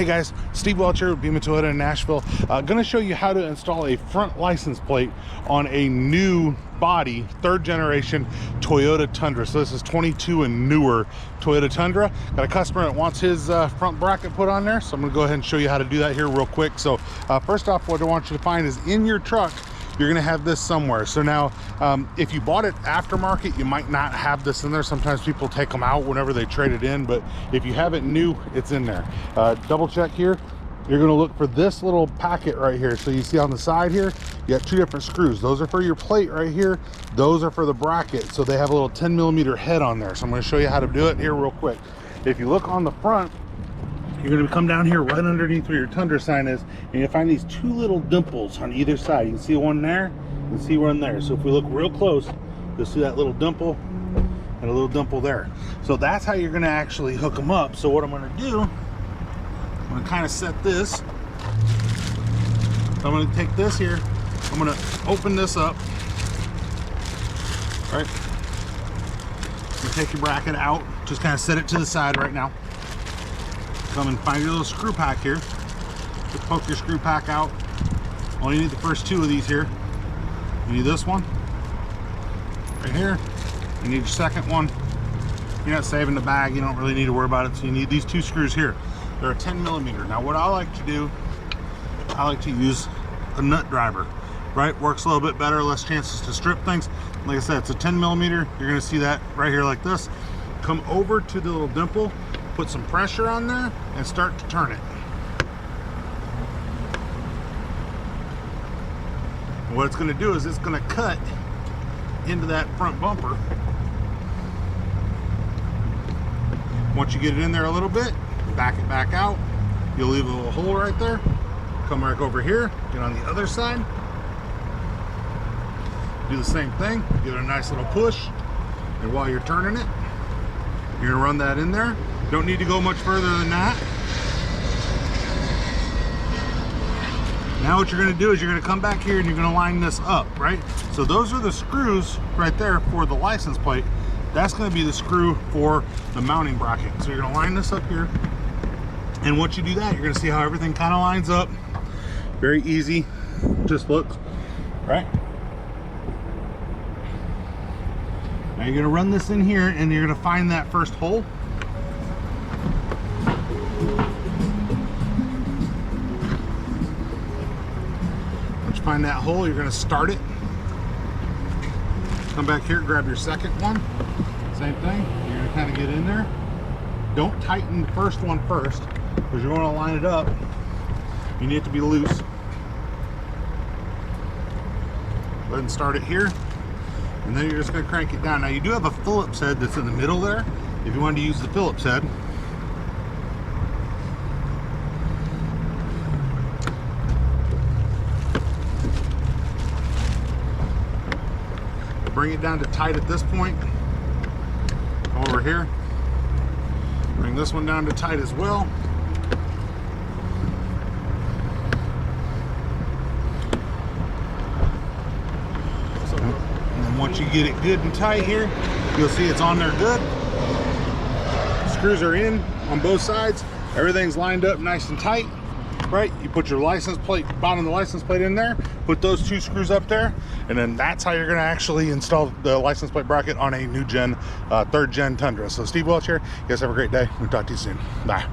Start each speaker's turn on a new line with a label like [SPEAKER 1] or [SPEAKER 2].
[SPEAKER 1] Hey guys, Steve Welch here with Beam of Toyota in Nashville. Gonna show you how to install a front license plate on a new body, third generation Toyota Tundra. So this is 22 and newer Toyota Tundra. Got a customer that wants his front bracket put on there, so I'm gonna go ahead and show you how to do that here real quick. So first off, what I want you to find is in your truck, you're gonna have this somewhere. So now, if you bought it aftermarket, you might not have this in there. Sometimes people take them out whenever they trade it in, but if you have it new, it's in there. Double check here. You're gonna look for this little packet right here. So you see on the side here, you got two different screws. Those are for your plate right here. Those are for the bracket. So they have a little 10mm head on there. So I'm gonna show you how to do it here real quick. If you look on the front, you're going to come down here right underneath where your Tundra sign is, and you'll find these two little dimples on either side. You can see one there and see one there. So if we look real close, you'll see that little dimple and a little dimple there. So that's how you're going to actually hook them up. So what I'm going to do, I'm going to kind of set this. So I'm going to take this here, I'm going to open this up, right? So take your bracket out, just kind of set it to the side right now. Come and find your little screw pack here. Just poke your screw pack out. Only need the first two of these here. You need this one right here. You need your second one. You're not saving the bag, you don't really need to worry about it. So you need these two screws here. They're a 10mm. Now what I like to do, I like to use a nut driver, right? Works a little bit better, less chances to strip things. Like I said, it's a 10mm. You're gonna see that right here like this. Come over to the little dimple, put some pressure on there and start to turn it. And what it's going to do is it's going to cut into that front bumper. Once you get it in there a little bit, back it back out. You'll leave a little hole right there. Come right over here, get on the other side. Do the same thing, give it a nice little push. And while you're turning it, you're going to run that in there. Don't need to go much further than that. Now what you're going to do is you're going to come back here and you're going to line this up, right? So those are the screws right there for the license plate. That's going to be the screw for the mounting bracket. So you're going to line this up here. And once you do that, you're going to see how everything kind of lines up. Very easy. Just looks, right? Now you're going to run this in here and you're going to find that first hole. Find that hole, you're going to start it. Come back here, grab your second one. Same thing, you're going to kind of get in there. Don't tighten the first one first, because you're going to line it up. You need it to be loose. Go ahead and start it here, and then you're just going to crank it down. Now you do have a Phillips head that's in the middle there. If you wanted to use the Phillips head, bring it down to tight at this point. Come over here. Bring this one down to tight as well. And then once you get it good and tight here, you'll see it's on there good. Screws are in on both sides. Everything's lined up nice and tight. Right, you put your license plate, bottom of the license plate in there, put those two screws up there, and then that's how you're going to actually install the license plate bracket on a new gen, third gen Tundra. So Steve Welch here. You guys have a great day. We'll talk to you soon. Bye.